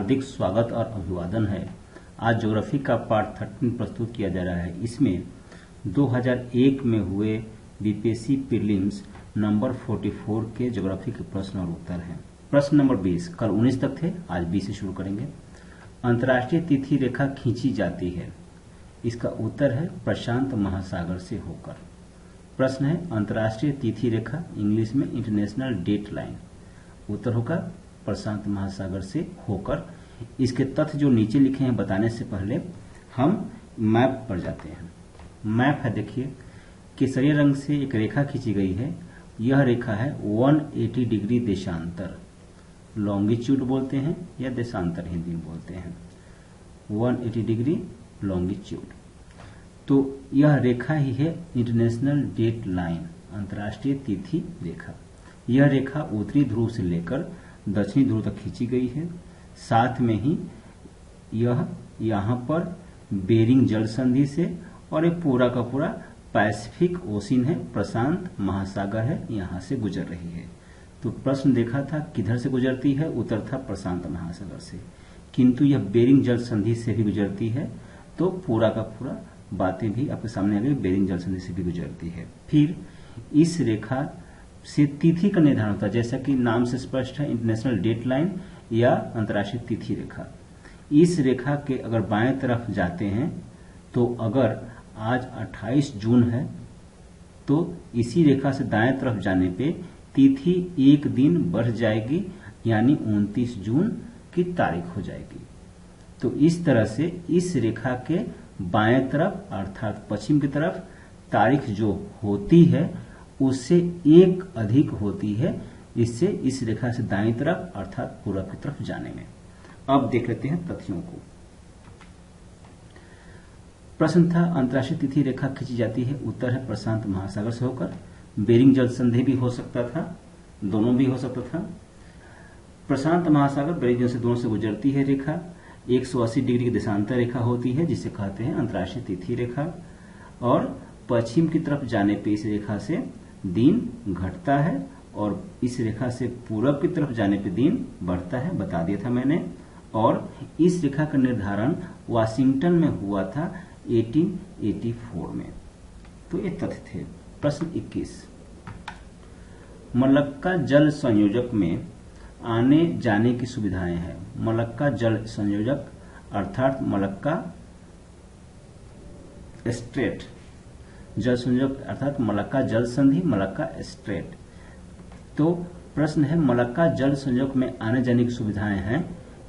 हार्दिक स्वागत और अभिवादन है। आज ज्योग्राफी का पार्ट 13 प्रस्तुत किया जा रहा है। इसमें 2001 में हुए बीपीएससी प्रीलिम्स नंबर 44 के ज्योग्राफी के प्रश्न और उत्तर हैं। प्रश्न नंबर 20, कल 19 तक थे, आज 20 से शुरू करेंगे। अंतर्राष्ट्रीय तिथि रेखा खींची जाती है, इसका उत्तर है प्रशांत महासागर से होकर। प्रश्न है अंतर्राष्ट्रीय तिथि रेखा, इंग्लिश में इंटरनेशनल डेट लाइन, उत्तर होगा प्रशांत महासागर से होकर। इसके तथ्य जो नीचे लिखे हैं बताने से पहले हम मैप पर जाते हैं। मैप है, देखिए केसरिया रंग से एक रेखा खींची गई है। यह रेखा है 180 डिग्री देशांतर, लॉन्गिट्यूड बोलते हैं या देशांतर हिंदी में बोलते हैं, 180 डिग्री लॉन्गिट्यूड। तो यह रेखा ही है इंटरनेशनल डेट लाइन, अंतर्राष्ट्रीय तिथि रेखा। यह रेखा उत्तरी ध्रुव से लेकर दक्षिणी ध्रुव तक खींची गई है। साथ में ही यह यहाँ पर बेरिंग जल संधि से और एक पूरा का पूरा पैसिफिक ओशियन है, प्रशांत महासागर है, यहाँ से गुजर रही है। तो प्रश्न देखा था किधर से गुजरती है, उत्तर था प्रशांत महासागर से, किंतु यह बेरिंग जल संधि से भी गुजरती है। तो पूरा का पूरा बातें भी आपके सामने आ गई, बेरिंग जल संधि से भी गुजरती है। फिर इस रेखा से तिथि का निर्धारण होता है, जैसा कि नाम से स्पष्ट है, इंटरनेशनल डेट लाइन या अंतर्राष्ट्रीय तिथि रेखा। इस रेखा के अगर बाएं तरफ जाते हैं तो अगर आज 28 जून है तो इसी रेखा से दाएं तरफ जाने पे तिथि एक दिन बढ़ जाएगी, यानी 29 जून की तारीख हो जाएगी। तो इस तरह से इस रेखा के बाएं तरफ अर्थात पश्चिम की तरफ तारीख जो होती है उससे एक अधिक होती है, इससे इस रेखा से दाईं तरफ अर्थात पूरब की तरफ जाने में। अब देख लेते हैं तथ्यों को। प्रश्न था अंतर्राष्ट्रीय तिथि रेखा खींची जाती है, उत्तर है प्रशांत महासागर से होकर। बेरिंग जल संधि भी हो सकता था, दोनों भी हो सकता था। प्रशांत महासागर बेरिंग जल से दोनों से गुजरती है रेखा। 180 डिग्री की देशांतर रेखा होती है जिसे कहते हैं अंतर्राष्ट्रीय तिथि रेखा। और पश्चिम की तरफ जाने पे इस रेखा से दिन घटता है और इस रेखा से पूरब की तरफ जाने पे दिन बढ़ता है, बता दिया था मैंने। और इस रेखा का निर्धारण वाशिंगटन में हुआ था 1884 में। तो ये तथ्य थे। प्रश्न 21, मलक्का जल संयोजक में आने जाने की सुविधाएं हैं। मलक्का जल संयोजक अर्थात मलक्का स्ट्रेट, जल संयोजक अर्थात मलक्का जल संधि, मलक्का स्ट्रेट। तो प्रश्न है मलक्का जल संयोजक में आने जाने की सुविधाएं हैं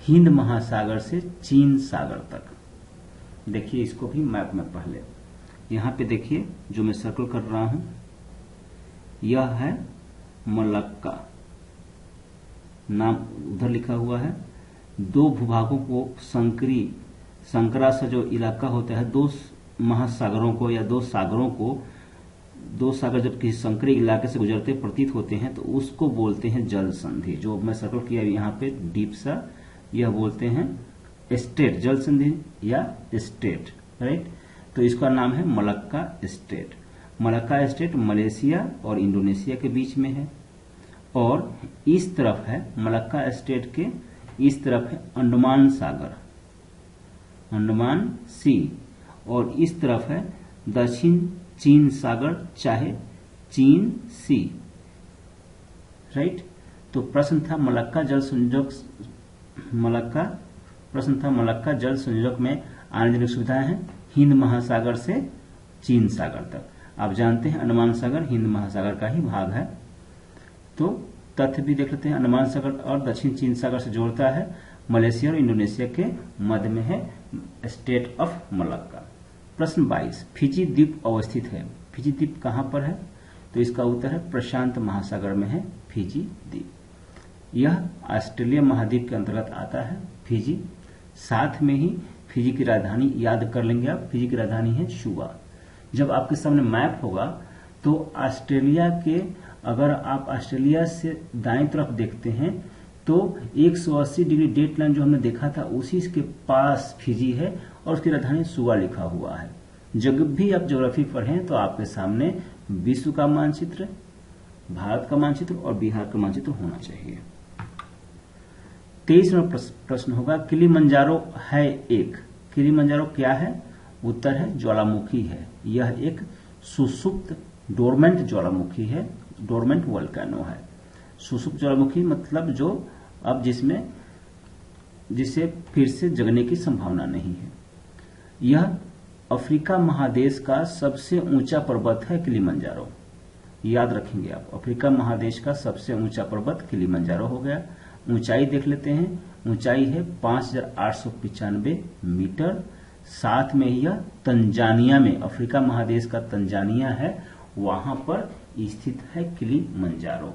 हिंद महासागर से चीन सागर तक। देखिए इसको भी मैप में पहले यहाँ पे देखिए जो मैं सर्कल कर रहा हूं, यह है मलक्का, नाम उधर लिखा हुआ है। दो भूभागों को संकरा सा जो इलाका होता है, दो महासागरों को या दो सागरों को, दो सागर जब किसी संकरी इलाके से गुजरते प्रतीत होते हैं तो उसको बोलते हैं जल संधि। जो मैं सर्कल किया यहाँ पे डीप सा, यह बोलते हैं स्टेट, जल संधि या स्टेट, राइट। तो इसका नाम है Malacca state. Malacca state Malaysia और इंडोनेशिया के बीच में है। और इस तरफ है मलक्का स्टेट के इस तरफ है अंडमान सागर, अंडमान सी, और इस तरफ है दक्षिण चीन सागर चाहे चीन सी, राइट। तो प्रश्न था मलक्का जल संयोजक, प्रश्न था मलक्का जल संयोजक में आने जाने की सुविधाएं हैं हिंद महासागर से चीन सागर तक। आप जानते हैं अंडमान सागर हिंद महासागर का ही भाग है। तो तथ्य भी देख लेते हैं, अंडमान सागर और दक्षिण चीन सागर से जोड़ता है, मलेशिया और इंडोनेशिया के मध्य में है स्टेट ऑफ मलक्का। प्रश्न 22, फिजी द्वीप अवस्थित है। फिजी द्वीप कहां पर है, तो इसका उत्तर है प्रशांत महासागर में है फिजी द्वीप। यह ऑस्ट्रेलिया महाद्वीप के अंतर्गत आता है फिजी। साथ में ही फिजी की राजधानी याद कर लेंगे आप, फिजी की राजधानी है सुवा। जब आपके सामने मैप होगा तो ऑस्ट्रेलिया के, अगर आप ऑस्ट्रेलिया से दाएं तरफ देखते हैं तो 180 डिग्री डेट लाइन जो हमने देखा था उसी के पास फिजी है और उसकी राजधानी सुवा लिखा हुआ है। जब भी आप ज्योग्राफी पढ़ें तो आपके सामने विश्व का मानचित्र, भारत का मानचित्र और बिहार का मानचित्र होना चाहिए। 23 नंबर प्रश्न होगा, किलिमंजारो है एक, किलिमंजारो क्या है? उत्तर है ज्वालामुखी है। यह एक सुसुप्त डोरमेंट ज्वालामुखी है, डोरमेंट वोल्केनो है। सुसुप्त ज्वालामुखी मतलब जो अब जिसे फिर से जगने की संभावना नहीं है। यह अफ्रीका महादेश का सबसे ऊंचा पर्वत है किलिमंजारो, याद रखेंगे आप। अफ्रीका महादेश का सबसे ऊंचा पर्वत किलिमंजारो हो गया। ऊंचाई देख लेते हैं, ऊंचाई है 5895 मीटर। साथ में यह तंजानिया में, अफ्रीका महादेश का तंजानिया है, वहां पर स्थित है किलिमंजारो।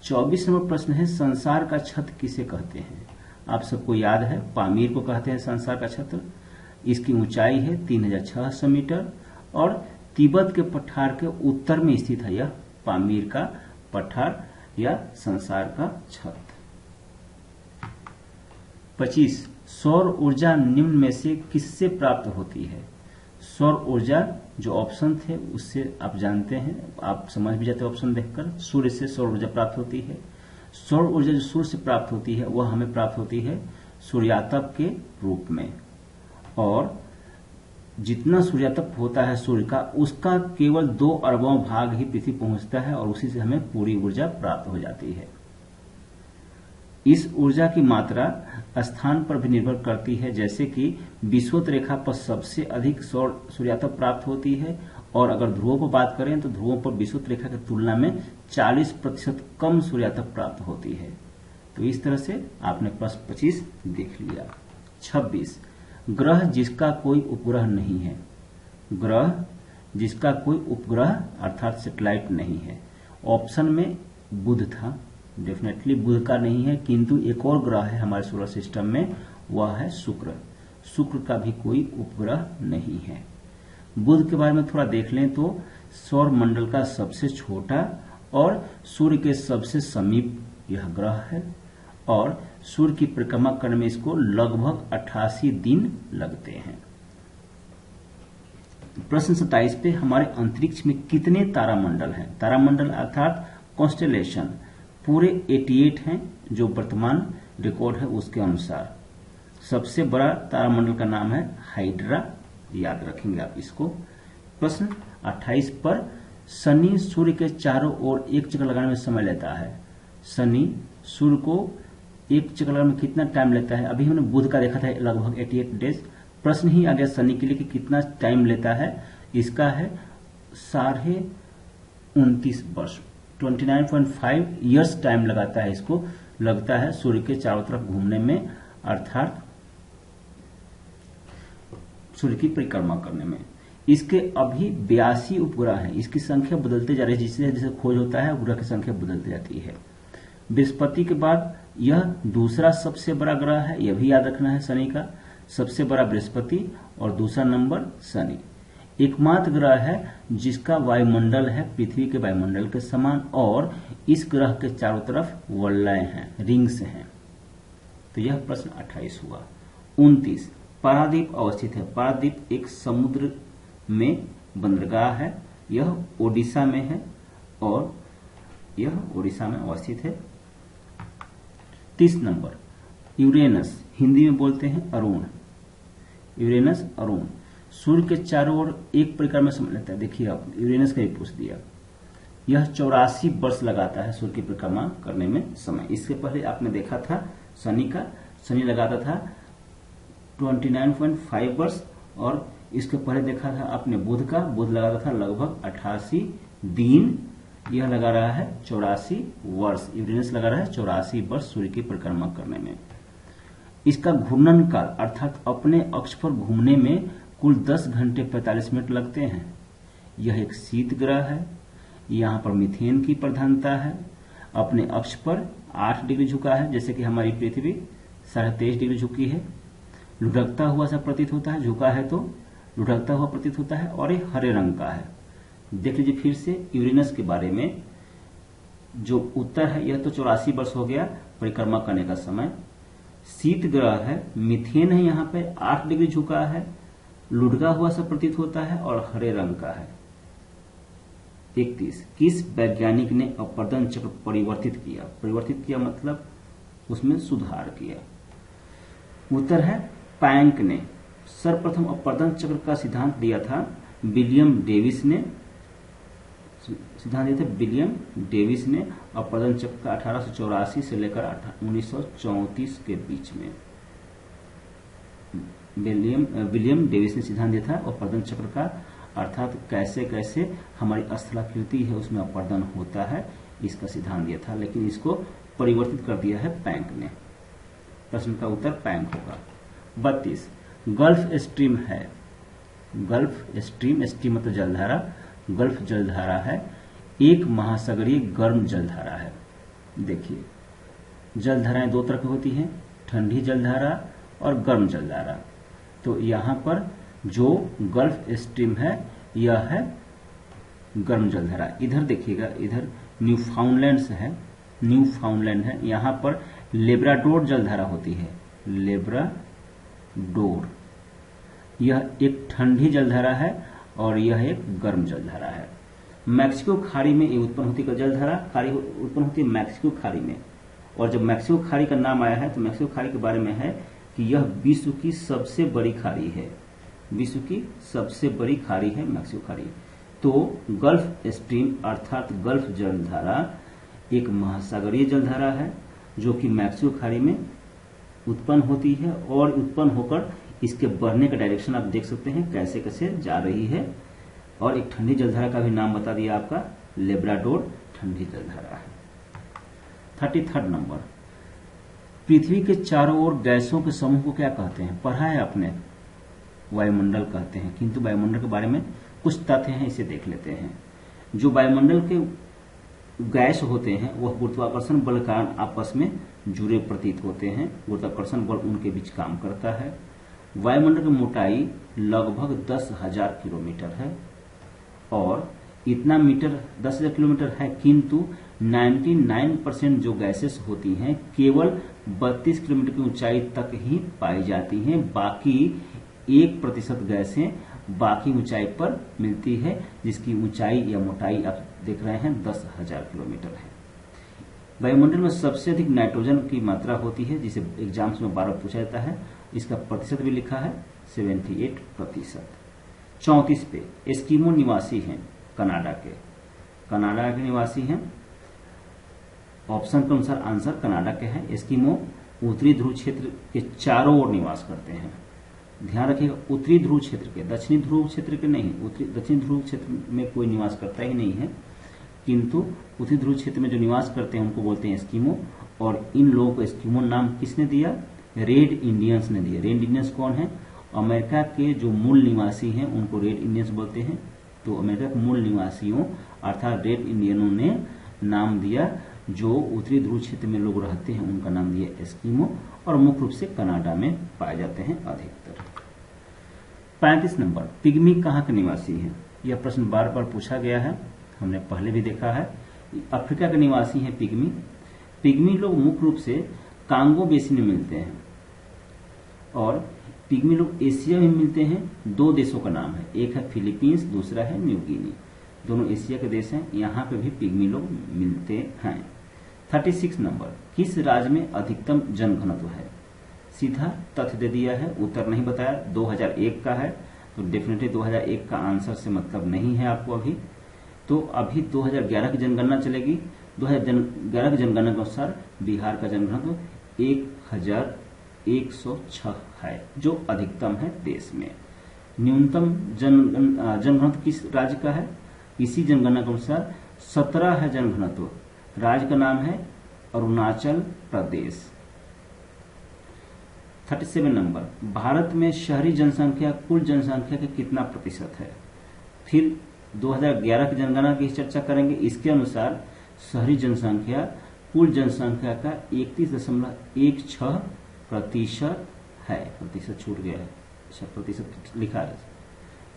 24 नंबर प्रश्न है, संसार का छत किसे कहते हैं? आप सबको याद है, पामीर को कहते हैं संसार का छत। इसकी ऊंचाई है 3600 मीटर और तिब्बत के पठार के उत्तर में स्थित है यह पामीर का पठार या संसार का छत। 25 सौर ऊर्जा निम्न में से किससे प्राप्त होती है? सौर ऊर्जा जो ऑप्शन थे उससे आप जानते हैं, आप समझ भी जाते हैं ऑप्शन देखकर। सूर्य से सौर ऊर्जा प्राप्त होती है। सौर ऊर्जा जो सूर्य से प्राप्त होती है वह हमें प्राप्त होती है सूर्यातप के रूप में, और जितना सूर्यातप होता है सूर्य का, उसका केवल 2 अरबों भाग ही पृथ्वी पहुंचता है और उसी से हमें पूरी ऊर्जा प्राप्त हो जाती है। इस ऊर्जा की मात्रा स्थान पर भी निर्भर करती है, जैसे कि विषुवत रेखा पर सबसे अधिक सूर्यातप प्राप्त होती है, और अगर ध्रुवों पर बात करें तो ध्रुवों पर विषुवत रेखा की तुलना में 40% कम सूर्यातप प्राप्त होती है। तो इस तरह से आपने प्रश्न 25 देख लिया। 26 ग्रह जिसका कोई उपग्रह नहीं है, ग्रह जिसका कोई उपग्रह अर्थात सैटेलाइट नहीं है। ऑप्शन में बुध था, डेफिनेटली बुध का नहीं है, किंतु एक और ग्रह है हमारे सोलर सिस्टम में, वह है शुक्र। शुक्र का भी कोई उपग्रह नहीं है। बुध के बारे में थोड़ा देख लें तो सौर मंडल का सबसे छोटा और सूर्य के सबसे समीप यह ग्रह है, और सूर्य की परिक्रमा करने में इसको लगभग 88 दिन लगते हैं। प्रश्न 27 पे, हमारे अंतरिक्ष में कितने तारामंडल हैं? तारामंडल अर्थात कॉन्स्टेलेशन पूरे 88 हैं, जो वर्तमान रिकॉर्ड है उसके अनुसार। सबसे बड़ा तारामंडल का नाम है हाइड्रा, याद रखेंगे आप इसको। प्रश्न 28 पर, शनि सूर्य के चारों ओर एक चक्कर लगाने में समय लेता है। शनि सूर्य को एक चक्कर लगाने में कितना टाइम लेता है? अभी हमने बुध का देखा था लगभग 88 डेज। प्रश्न ही आ गया शनि के लिए कि कितना टाइम लेता है। इसका है 29.5 वर्ष, 29.5 ईयर्स टाइम लगाता है, इसको लगता है सूर्य के चारों तरफ घूमने में, अर्थात सूर्य की परिक्रमा करने में। इसके अभी 82 उपग्रह हैं, इसकी संख्या बदलते जा रही है, जिससे जैसे खोज होता है उपग्रह की संख्या बदलती जाती है। बृहस्पति के बाद यह दूसरा सबसे बड़ा ग्रह है, यह भी याद रखना है। शनि का सबसे बड़ा बृहस्पति और दूसरा नंबर शनि। एकमात्र ग्रह है जिसका वायुमंडल है पृथ्वी के वायुमंडल के समान, और इस ग्रह के चारों तरफ वलय हैं, रिंग्स हैं। तो यह प्रश्न 28 हुआ। 29 पारादीप अवस्थित है। पारादीप एक समुद्र में बंदरगाह है, यह ओडिशा में है, और यह ओडिशा में अवस्थित है। 30 नंबर यूरेनस, हिंदी में बोलते हैं अरुण। यूरेनस अरुण सूर्य के चारों ओर एक परिक्रमा में समय लेता है। देखिए आप, यूरेनस का भी पूछ दिया। यह 84 वर्ष लगाता है सूर्य की परिक्रमा करने में समय। इससे पहले आपने देखा था शनि का, शनि लगाता था 29.5 वर्ष, और इसके पहले देखा था आपने बुध का, बुध लगाता था लगभग 88 दिन। यह लगा रहा है 84 वर्ष, यूरेनस लगा रहा है 84 वर्ष सूर्य की परिक्रमा करने में। इसका घूर्णन काल अर्थात अपने अक्ष पर घूमने में कुल 10 घंटे 45 मिनट लगते हैं। यह एक शीत ग्रह है, यहाँ पर मीथेन की प्रधानता है। अपने अक्ष पर 8 डिग्री झुका है, जैसे कि हमारी पृथ्वी 23.5 डिग्री झुकी है। लुढ़कता हुआ सा प्रतीत होता है, झुका है तो लुढ़कता हुआ प्रतीत होता है, और ये हरे रंग का है। देख लीजिए फिर से यूरेनस के बारे में, जो उत्तर है यह तो 84 वर्ष हो गया परिक्रमा करने का समय। शीत ग्रह है, मीथेन है, यहाँ पे 8 डिग्री झुका है, लुढ़का हुआ सा प्रतीत होता है और हरे रंग का है। 31 किस वैज्ञानिक ने अपर्दन चक्र परिवर्तित किया? परिवर्तित किया मतलब उसमें सुधार किया। उत्तर है पैंक ने सर्वप्रथम अपवर्तन चक्र का सिद्धांत दिया था विलियम डेविस ने। सिद्धांत दिया था विलियम डेविस ने अपवर्तन चक्र का 1884 से लेकर 1934 के बीच में विलियम डेविस ने सिद्धांत दिया था अपवर्तन चक्र का, अर्थात कैसे कैसे हमारी स्थलाकृति है उसमें अपवर्तन होता है, इसका सिद्धांत दिया था, लेकिन इसको परिवर्तित कर दिया है पैंक ने। प्रश्न का उत्तर पैंक होगा। 32 गल्फ स्ट्रीम है। गल्फ स्ट्रीम, स्ट्रीम मतलब जलधारा, गल्फ जलधारा है एक महासागरीय गर्म जलधारा है। देखिए जलधाराएं दो तरह की होती हैं, ठंडी जलधारा और गर्म जलधारा। तो यहाँ पर जो गल्फ स्ट्रीम है यह है गर्म जलधारा। इधर देखिएगा, इधर न्यूफाउंडलैंड है, न्यूफाउंडलैंड है, यहाँ पर लेब्राडोर जलधारा होती है, लेब्राडोर। यह एक ठंडी जलधारा है और यह एक गर्म जलधारा है। मैक्सिको खाड़ी में ये उत्पन्न होती है जलधारा, खाड़ी उत्पन्न होती है मैक्सिको खाड़ी में। और जब मैक्सिको खाड़ी का नाम आया है तो मैक्सिको खाड़ी के बारे में है कि यह विश्व की सबसे बड़ी खाड़ी है, विश्व की सबसे बड़ी खाड़ी है मैक्सिको खाड़ी। तो गल्फ स्ट्रीम अर्थात गल्फ जलधारा एक महासागरीय जलधारा है जो कि मैक्सिको खाड़ी में उत्पन्न होती है और उत्पन्न होकर इसके बढ़ने का डायरेक्शन आप देख सकते हैं कैसे कैसे जा रही है। और एक ठंडी जलधारा का भी नाम बता दिया आपका, लेब्राडोर ठंडी जलधारा है। 33 नंबर, पृथ्वी के चारों ओर गैसों के समूह को क्या कहते हैं? पढ़ा है आपने, वायुमंडल कहते हैं, किंतु वायुमंडल के बारे में कुछ तथ्य हैं, इसे देख लेते हैं। जो वायुमंडल के गैस होते हैं वह गुरुत्वाकर्षण बल के कारण आपस में जुड़े प्रतीत होते हैं, गुरुत्वाकर्षण बल उनके बीच काम करता है। वायुमंडल की मोटाई लगभग 10,000 किलोमीटर है और इतना मीटर 10,000 किलोमीटर है, किंतु 99% जो गैसेस होती हैं केवल 32 किलोमीटर की ऊंचाई तक ही पाई जाती हैं, बाकी 1% गैसें बाकी ऊंचाई पर मिलती है, जिसकी ऊंचाई या मोटाई आप देख रहे हैं 10,000 किलोमीटर है। वायुमंडल में सबसे अधिक नाइट्रोजन की मात्रा होती है, जिसे एग्जाम्स में बार बार पूछा जाता है, इसका प्रतिशत भी लिखा है 78%। 34 पे एस्किमो निवासी हैं कनाडा के, कनाडा के निवासी हैं। ऑप्शन के अनुसार आंसर कनाडा के हैं। एस्किमो उत्तरी ध्रुव क्षेत्र के चारों ओर निवास करते हैं। ध्यान रखिएगा, उत्तरी ध्रुव क्षेत्र के, दक्षिणी ध्रुव क्षेत्र के नहीं। दक्षिणी ध्रुव क्षेत्र में कोई निवास करता ही नहीं है, किंतु उत्तरी ध्रुव क्षेत्र में जो निवास करते हैं उनको बोलते हैं एस्किमो। और इन लोगों को एस्किमो नाम किसने दिया? रेड इंडियंस ने दिया। रेड इंडियंस कौन है? अमेरिका के जो मूल निवासी हैं उनको रेड इंडियंस बोलते हैं। तो अमेरिका के मूल निवासियों अर्थात रेड इंडियनों ने नाम दिया, जो उत्तरी ध्रुव क्षेत्र में लोग रहते हैं उनका नाम दिया एस्किमो, और मुख्य रूप से कनाडा में पाए जाते हैं अधिकतर। 35 नंबर, पिग्मी कहाँ के निवासी हैं? यह प्रश्न बार बार पूछा गया है, हमने पहले भी देखा है। अफ्रीका के निवासी हैं पिग्मी। पिग्मी लोग मुख्य रूप से कांगो बेसिन में मिलते हैं और पिग्मी लोग एशिया में मिलते हैं। दो देशों का नाम है, एक है फिलीपींस, दूसरा है न्यू गिनी। दोनों एशिया के देश हैं, यहाँ पे भी पिग्मी लोग मिलते हैं। 36 नंबर, किस राज्य में अधिकतम जनघनत्व है? सीधा तथ्य दे दिया है, उत्तर नहीं बताया। 2001 का है, तो डेफिनेटली 2001 का आंसर से मतलब नहीं है आपको अभी। तो अभी 2011 की जनगणना चलेगी। 2011 की जनगणना के अनुसार बिहार का जनघनत्व 1106 है, जो अधिकतम है देश में। न्यूनतम जनघनत्व किस राज्य का है? इसी जनगणना के अनुसार 17 है जनघनत्व। राज्य का नाम है अरुणाचल प्रदेश। 37 नंबर, भारत में शहरी जनसंख्या कुल जनसंख्या के कितना प्रतिशत है? फिर 2011 की जनगणना की चर्चा करेंगे। इसके अनुसार शहरी जनसंख्या कुल जनसंख्या का 31.16% है। प्रतिशत छूट गया है, प्रतिशत लिखा है।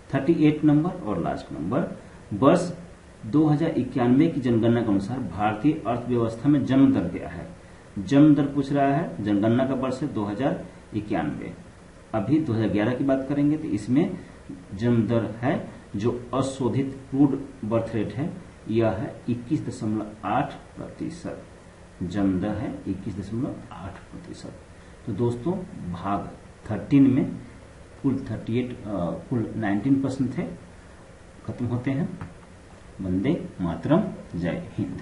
38 नंबर और लास्ट नंबर, वर्ष 2091 की जनगणना के अनुसार भारतीय अर्थव्यवस्था में जन्म दर क्या है? जन्म दर पूछ रहा है, जनगणना का वर्ष है 2091। अभी 2011 की बात करेंगे तो इसमें जन्म दर है जो अशोधित क्रूड बर्थ रेट है, यह है 21.8%। जमदह है 21.8%। तो दोस्तों भाग 13 में कुल 19% थे, खत्म होते हैं। वंदे मातरम, जय हिंद।